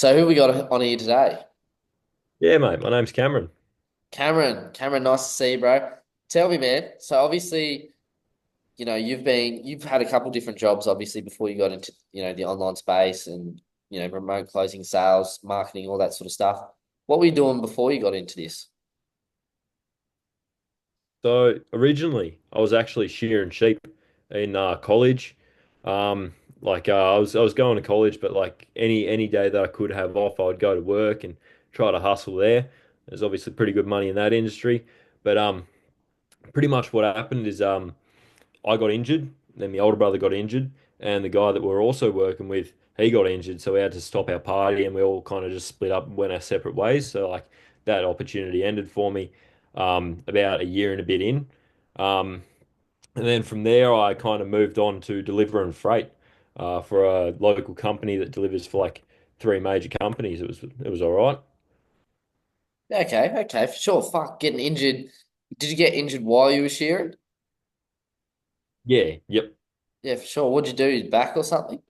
So who we got on here today? Yeah, mate. My name's Cameron. Cameron. Cameron, nice to see you, bro. Tell me, man. So obviously, you've had a couple different jobs, obviously, before you got into, the online space and, remote closing sales, marketing, all that sort of stuff. What were you doing before you got into this? So originally, I was actually shearing sheep in college. I was going to college, but like any day that I could have off, I would go to work and try to hustle there. There's obviously pretty good money in that industry, but pretty much what happened is I got injured, then my older brother got injured, and the guy that we were also working with, he got injured, so we had to stop our party and we all kind of just split up and went our separate ways. So like that opportunity ended for me about a year and a bit in. Um, and then from there, I kind of moved on to deliver and freight for a local company that delivers for like three major companies. It was all right. Okay, okay, for sure. Fuck, getting injured. Did you get injured while you were shearing? Yeah, yep. Yeah, for sure. What'd you do? Your back or something?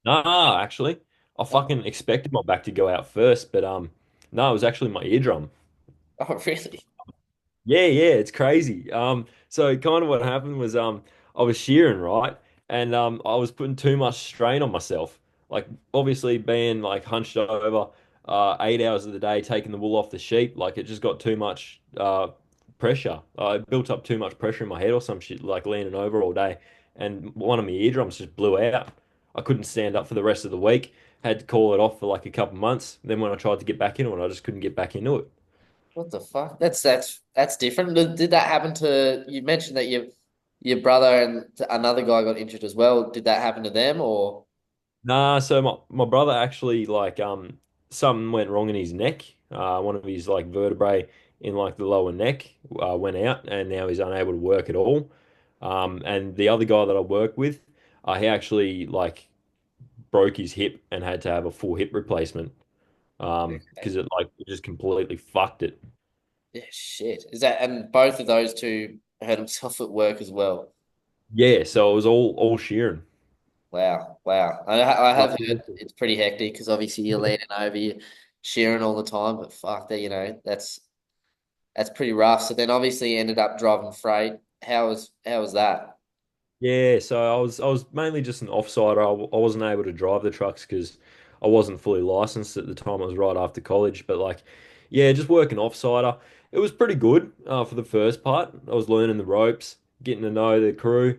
No, actually, I Oh, fucking expected my back to go out first, but no, it was actually my eardrum. oh really? Yeah, yeah, it's crazy. So kind of what happened was I was shearing, right? And I was putting too much strain on myself. Like obviously being like hunched over 8 hours of the day, taking the wool off the sheep, like it just got too much pressure. I built up too much pressure in my head or some shit, like leaning over all day. And one of my eardrums just blew out. I couldn't stand up for the rest of the week. Had to call it off for like a couple months. Then when I tried to get back into it, I just couldn't get back into it. What the fuck? That's different. Did that happen to you? Mentioned that your brother and another guy got injured as well. Did that happen to them or? Nah, so my brother actually like something went wrong in his neck. One of his like vertebrae in like the lower neck went out, and now he's unable to work at all. And the other guy that I work with, he actually like broke his hip and had to have a full hip replacement. Okay. Because it just completely fucked it. Yeah, shit. Is that and both of those two hurt himself at work as well? Yeah, so it was all shearing. Wow, wow. I have Like, heard it's pretty hectic because obviously you're leaning over, you're shearing all the time. But fuck that, that's pretty rough. So then obviously you ended up driving freight. How was that? Yeah, so I was mainly just an offsider. I wasn't able to drive the trucks because I wasn't fully licensed at the time. It was right after college, but like, yeah, just working offsider. It was pretty good for the first part. I was learning the ropes, getting to know the crew.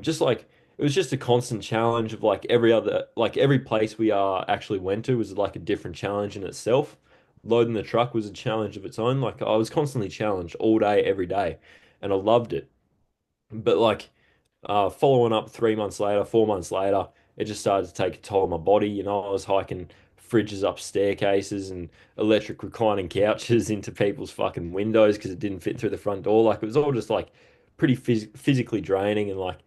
Just like it was just a constant challenge of like every place we actually went to was like a different challenge in itself. Loading the truck was a challenge of its own. Like I was constantly challenged all day, every day, and I loved it. But like following up 3 months later, 4 months later, it just started to take a toll on my body. You know, I was hiking fridges up staircases and electric reclining couches into people's fucking windows because it didn't fit through the front door. Like it was all just like pretty physically draining and like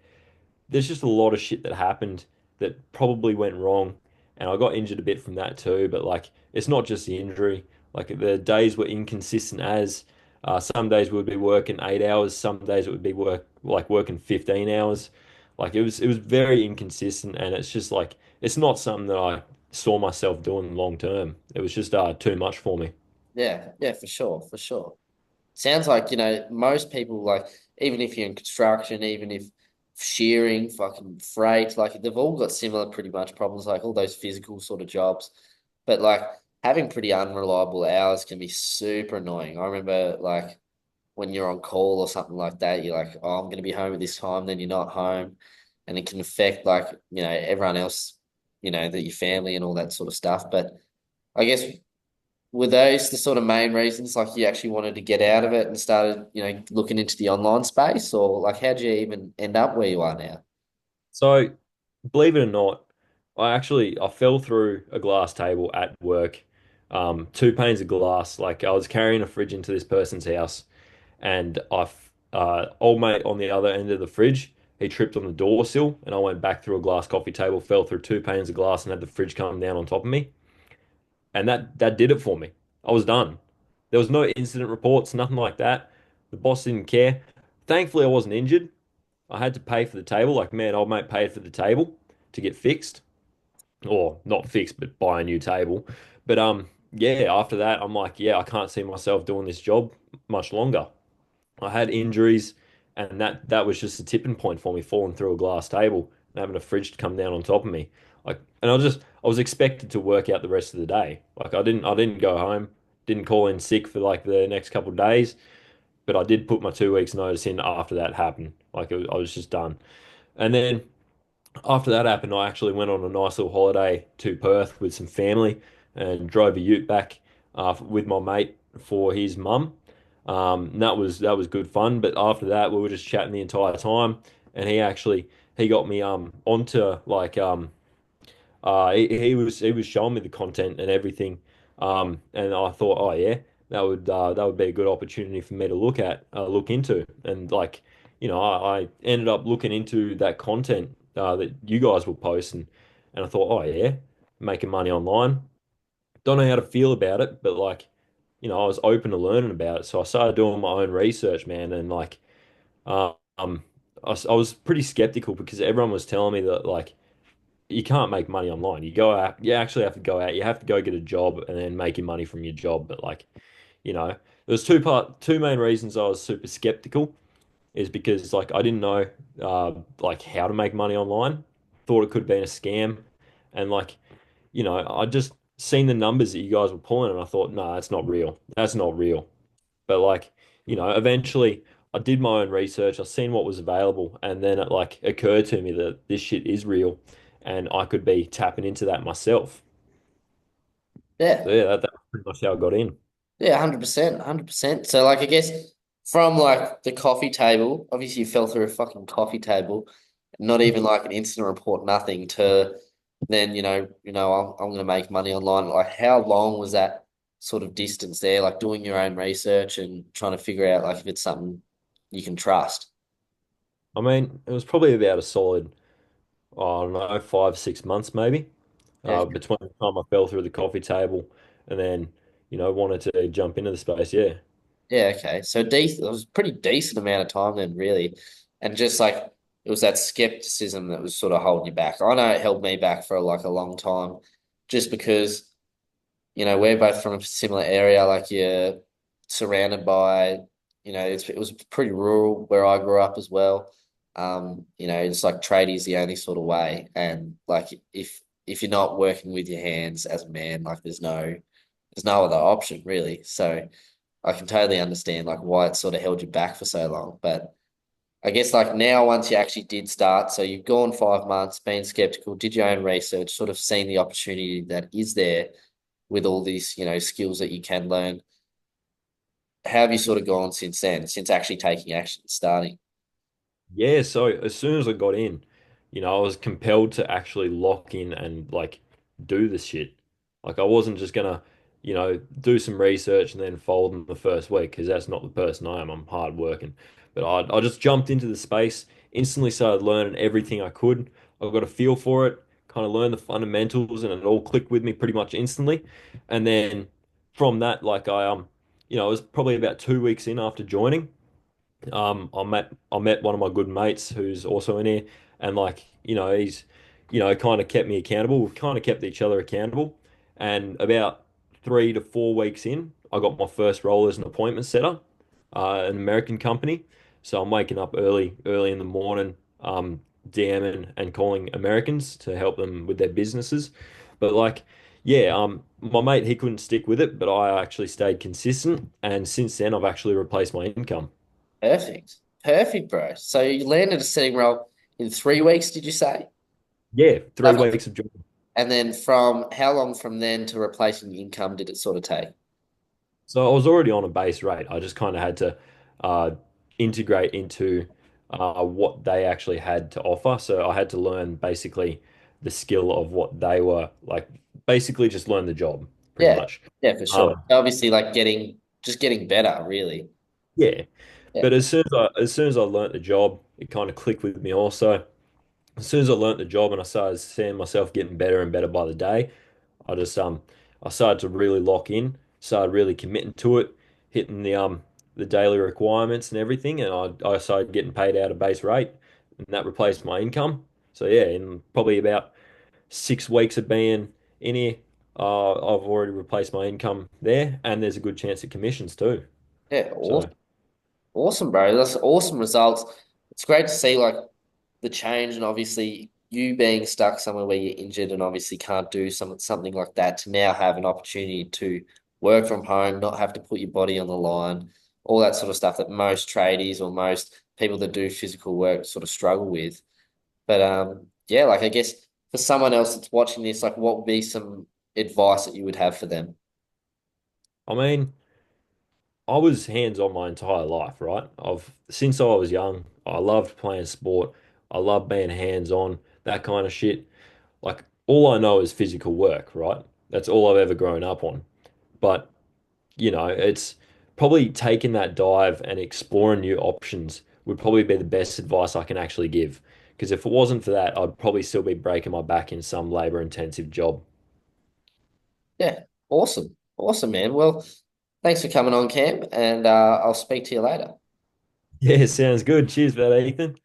there's just a lot of shit that happened that probably went wrong. And I got injured a bit from that too, but like it's not just the injury. Like the days were inconsistent as some days we would be working 8 hours, some days it would be working 15 hours. Like it was very inconsistent and it's just like it's not something that I saw myself doing long term. It was just too much for me. Yeah, yeah, for sure, for sure. Sounds like, most people like even if you're in construction, even if shearing, fucking freight, like they've all got similar pretty much problems, like all those physical sort of jobs. But like having pretty unreliable hours can be super annoying. I remember like when you're on call or something like that, you're like, oh, I'm gonna be home at this time, then you're not home. And it can affect like, everyone else, that your family and all that sort of stuff. But I guess were those the sort of main reasons, like you actually wanted to get out of it and started, looking into the online space, or like how'd you even end up where you are now? So, believe it or not, I fell through a glass table at work, two panes of glass. Like I was carrying a fridge into this person's house, and old mate on the other end of the fridge, he tripped on the door sill, and I went back through a glass coffee table, fell through two panes of glass, and had the fridge come down on top of me, and that did it for me. I was done. There was no incident reports, nothing like that. The boss didn't care. Thankfully, I wasn't injured. I had to pay for the table. Like, man, old mate paid for the table to get fixed. or not fix, but buy a new table. But yeah, after that, I'm like, yeah, I can't see myself doing this job much longer. I had injuries, and that was just a tipping point for me, falling through a glass table and having a fridge come down on top of me. Like, and I was expected to work out the rest of the day. Like, I didn't go home, didn't call in sick for like the next couple of days, but I did put my 2 weeks notice in after that happened. I was just done. And then after that happened, I actually went on a nice little holiday to Perth with some family and drove a ute back with my mate for his mum. And that was good fun. But after that, we were just chatting the entire time, and he got me onto like he was showing me the content and everything, and I thought, oh yeah, that would be a good opportunity for me to look into, and like, I ended up looking into that content that you guys were posting, and I thought, oh yeah, making money online. Don't know how to feel about it, but like, I was open to learning about it, so I started doing my own research, man, and like, um, I was pretty skeptical because everyone was telling me that like you can't make money online. You go out, you actually have to go out, you have to go get a job and then make your money from your job. But like, there's two main reasons I was super skeptical is because like I didn't know like how to make money online. Thought it could have been a scam. And like, I just seen the numbers that you guys were pulling and I thought, no, that's not real. That's not real. But like, eventually I did my own research. I seen what was available, and then it like occurred to me that this shit is real, and I could be tapping into that myself. Yeah. So yeah, that's pretty much how I got in. Yeah, 100%, 100%. So like I guess from like the coffee table, obviously you fell through a fucking coffee table, not even like an incident report, nothing, to then, I'm gonna make money online. Like how long was that sort of distance there, like doing your own research and trying to figure out like if it's something you can trust? I mean, it was probably about a solid, I don't know, 5, 6 months maybe, Yeah. between the time I fell through the coffee table and then, wanted to jump into the space. Yeah. Yeah, okay. So decent, it was a pretty decent amount of time then, really. And just like it was that skepticism that was sort of holding you back. I know it held me back for like a long time, just because, we're both from a similar area. Like you're surrounded by, it was pretty rural where I grew up as well. It's like tradies the only sort of way. And like if you're not working with your hands as a man, like there's no other option really. So I can totally understand like why it sort of held you back for so long. But I guess like now, once you actually did start, so you've gone 5 months, been skeptical, did your own research, sort of seen the opportunity that is there with all these, skills that you can learn. How have you sort of gone since then, since actually taking action, starting? Yeah, so as soon as I got in, I was compelled to actually lock in and like do the shit. Like I wasn't just gonna, do some research and then fold in the first week because that's not the person I am. I'm hard working. But I just jumped into the space, instantly started learning everything I could. I got a feel for it, kind of learned the fundamentals, and it all clicked with me pretty much instantly. And then from that, like it was probably about 2 weeks in after joining. I met one of my good mates who's also in here, and like he's kind of kept me accountable. We've kind of kept each other accountable, and about 3 to 4 weeks in, I got my first role as an appointment setter, an American company. So I'm waking up early in the morning, DMing and calling Americans to help them with their businesses. But like, yeah, my mate he couldn't stick with it, but I actually stayed consistent, and since then I've actually replaced my income. Perfect. Perfect, bro. So you landed a setting role in 3 weeks, did you say? Yeah, three Okay. weeks of job. And then from how long from then to replacing income did it sort of take? So I was already on a base rate. I just kind of had to uh, integrate into what they actually had to offer. So I had to learn basically the skill of what they were like, basically just learn the job pretty Yeah, much. yeah, for sure. Um, Obviously, like just getting better, really. yeah, Yeah, but as soon as I learnt the job, it kind of clicked with me also. As soon as I learnt the job and I started seeing myself getting better and better by the day, I just I started to really lock in, started really committing to it, hitting the daily requirements and everything, and I started getting paid out a base rate, and that replaced my income. So yeah, in probably about 6 weeks of being in here, I've already replaced my income there, and there's a good chance of commissions too. Yeah, So, awesome, bro. That's awesome results. It's great to see like the change, and obviously you being stuck somewhere where you're injured and obviously can't do something like that to now have an opportunity to work from home, not have to put your body on the line, all that sort of stuff that most tradies or most people that do physical work sort of struggle with. But yeah, like I guess for someone else that's watching this, like what would be some advice that you would have for them? I mean, I was hands on my entire life, right? Since I was young, I loved playing sport. I love being hands on, that kind of shit. Like all I know is physical work, right? That's all I've ever grown up on. But, it's probably taking that dive and exploring new options would probably be the best advice I can actually give. Because if it wasn't for that, I'd probably still be breaking my back in some labor intensive job. Yeah, awesome. Awesome, man. Well, thanks for coming on, Cam, and I'll speak to you later. Yeah, sounds good. Cheers for that, Ethan.